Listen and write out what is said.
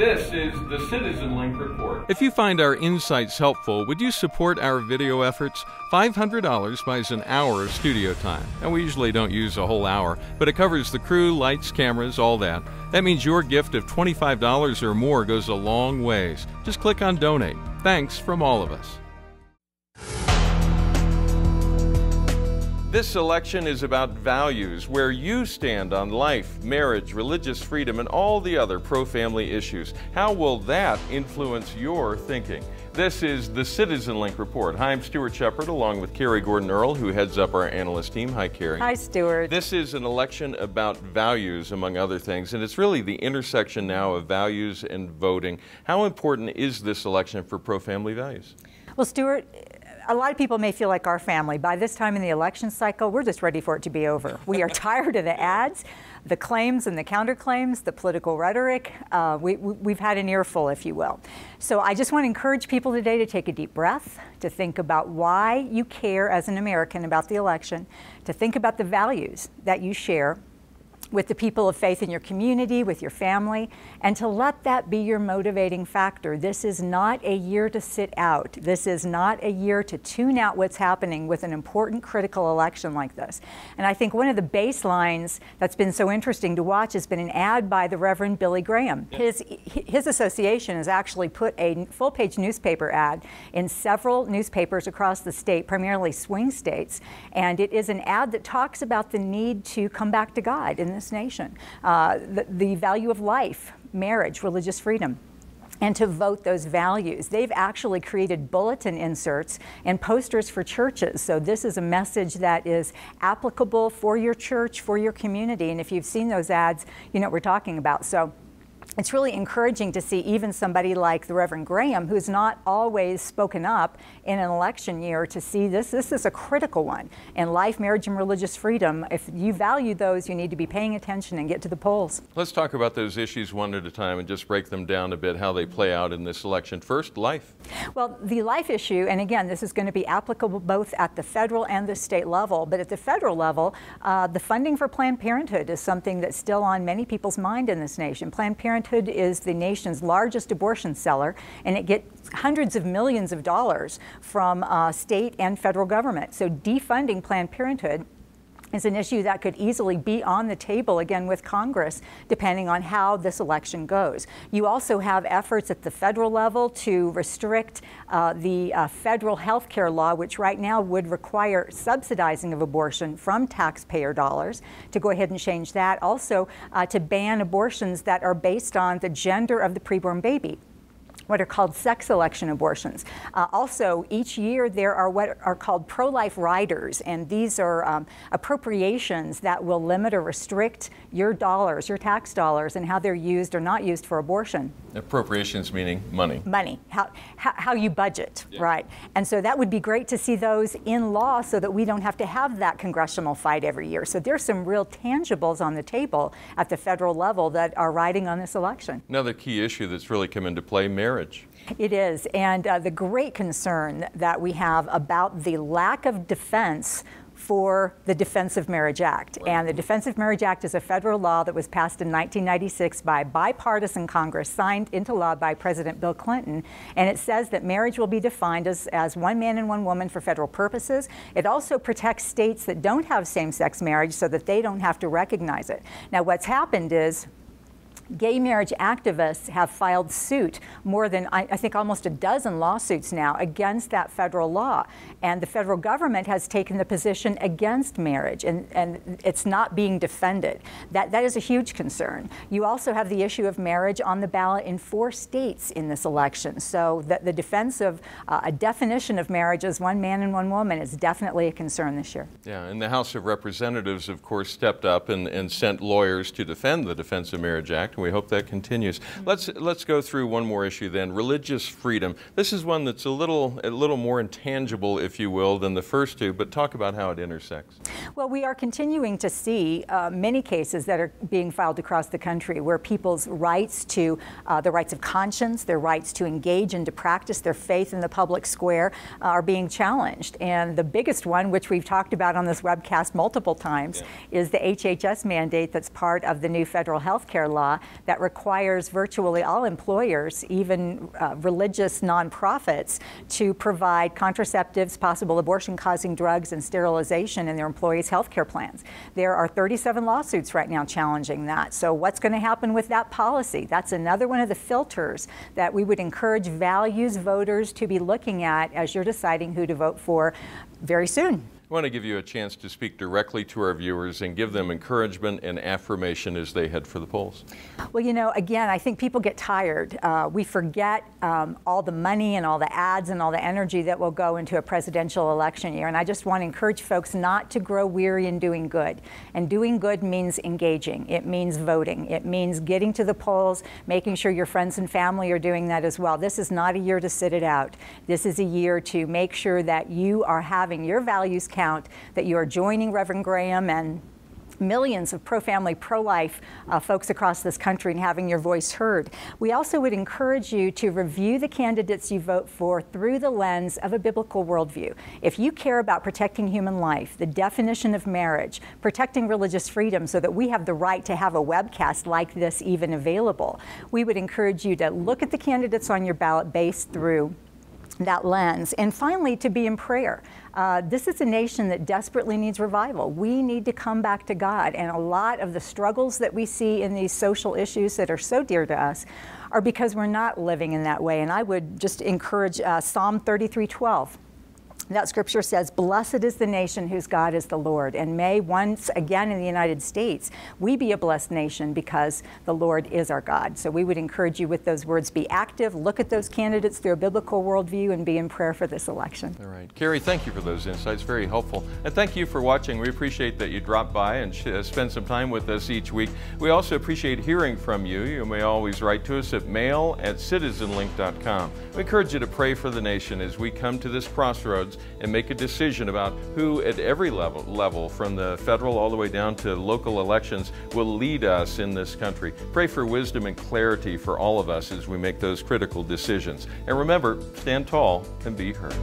This is the CitizenLink report. If you find our insights helpful, would you support our video efforts? $500 buys an hour of studio time. And we usually don't use a whole hour, but it covers the crew, lights, cameras, all that. That means your gift of $25 or more goes a long ways. Just click on Donate. Thanks from all of us. This election is about values, where you stand on life, marriage, religious freedom, and all the other pro-family issues. How will that influence your thinking? This is the CitizenLink report. Hi, I'm Stuart Shepard, along with Carrie Gordon-Earl, who heads up our analyst team. Hi, Carrie. Hi, Stuart. This is an election about values, among other things, and it's really the intersection now of values and voting. How important is this election for pro-family values? Well, Stuart, a lot of people may feel like our family. By this time in the election cycle, we're just ready for it to be over. We are tired of the ads, the claims and the counterclaims, the political rhetoric. We've had an earful, if you will. So I just want to encourage people today to take a deep breath, to think about why you care as an American about the election, to think about the values that you share with the people of faith in your community, with your family, and to let that be your motivating factor. This is not a year to sit out. This is not a year to tune out what's happening with an important critical election like this. And I think one of the baselines that's been so interesting to watch has been an ad by the Reverend Billy Graham. His association has actually put a full-page newspaper ad in several newspapers across the state, primarily swing states, and it is an ad that talks about the need to come back to God in this nation, the value of life, marriage, religious freedom, and to vote those values. They've actually created bulletin inserts and posters for churches. So this is a message that is applicable for your church, for your community. And if you've seen those ads, you know what we're talking about. So it's really encouraging to see even somebody like the Reverend Graham, who's not always spoken up in an election year, to see this is a critical one. And life, marriage, and religious freedom, if you value those, you need to be paying attention and get to the polls. Let's talk about those issues one at a time and just break them down a bit, how they play out in this election. First, life. Well, the life issue, and again, this is going to be applicable both at the federal and the state level, but at the federal level, the funding for Planned Parenthood is something that's still on many people's mind in this nation. Planned Parenthood is the nation's largest abortion seller, and it gets hundreds of millions of dollars from state and federal government. So defunding Planned Parenthood is an issue that could easily be on the table again with Congress, depending on how this election goes. You also have efforts at the federal level to restrict the federal health care law, which right now would require subsidizing of abortion from taxpayer dollars, to go ahead and change that. Also, to ban abortions that are based on the gender of the preborn baby, what are called sex selection abortions. Also, each year there are what are called pro-life riders, and these are appropriations that will limit or restrict your dollars, your tax dollars, and how they're used or not used for abortion. Appropriations meaning money. Money, how you budget, right? And so that would be great to see those in law so that we don't have to have that congressional fight every year. So there's some real tangibles on the table at the federal level that are riding on this election. Another key issue that's really come into play, marriage. It is, and the great concern that we have about the lack of defense for the Defense of Marriage Act. Right. And the Defense of Marriage Act is a federal law that was passed in 1996 by bipartisan Congress, signed into law by President Bill Clinton. And it says that marriage will be defined as one man and one woman for federal purposes. It also protects states that don't have same-sex marriage so that they don't have to recognize it. Now, what's happened is gay marriage activists have filed suit, more than, I think, almost a dozen lawsuits now against that federal law. And the federal government has taken the position against marriage, and it's not being defended. That is a huge concern. You also have the issue of marriage on the ballot in 4 states in this election. So the defense of a definition of marriage as one man and one woman is definitely a concern this year. Yeah, and the House of Representatives, of course, stepped up and sent lawyers to defend the Defense of Marriage Act. We hope that continues. Let's go through one more issue then, religious freedom. This is one that's a little more intangible, if you will, than the first two, but talk about how it intersects. Well, we are continuing to see many cases that are being filed across the country where people's rights to the rights of conscience, their rights to engage and to practice their faith in the public square are being challenged. And the biggest one, which we've talked about on this webcast multiple times, is the HHS mandate that's part of the new federal health care law that requires virtually all employers, even religious nonprofits, to provide contraceptives, possible abortion-causing drugs, and sterilization in their employees' health care plans. There are 37 lawsuits right now challenging that. So what's going to happen with that policy? That's another one of the filters that we would encourage values voters to be looking at as you're deciding who to vote for very soon. I want to give you a chance to speak directly to our viewers and give them encouragement and affirmation as they head for the polls. Well, you know, again, I think people get tired. We forget all the money and all the ads and all the energy that will go into a presidential election year. And I just want to encourage folks not to grow weary in doing good. And doing good means engaging. It means voting. It means getting to the polls, making sure your friends and family are doing that as well. This is not a year to sit it out. This is a year to make sure that you are having your values count, that you are joining Reverend Graham and millions of pro-family, pro-life folks across this country and having your voice heard. We also would encourage you to review the candidates you vote for through the lens of a biblical worldview. If you care about protecting human life, the definition of marriage, protecting religious freedom so that we have the right to have a webcast like this even available, we would encourage you to look at the candidates on your ballot based through that lens. And finally, to be in prayer. This is a nation that desperately needs revival. We need to come back to God, and a lot of the struggles that we see in these social issues that are so dear to us are because we're not living in that way. And I would just encourage Psalm 33:12. That scripture says, "Blessed is the nation whose God is the Lord." And may once again in the United States, we be a blessed nation because the Lord is our God. So we would encourage you with those words, be active, look at those candidates through a biblical worldview, and be in prayer for this election. All right. Carrie, thank you for those insights. Very helpful. And thank you for watching. We appreciate that you drop by and spend some time with us each week. We also appreciate hearing from you. You may always write to us at mail@citizenlink.com. We encourage you to pray for the nation as we come to this crossroads and make a decision about who at every level, from the federal all the way down to local elections, will lead us in this country. Pray for wisdom and clarity for all of us as we make those critical decisions. And remember, stand tall and be heard.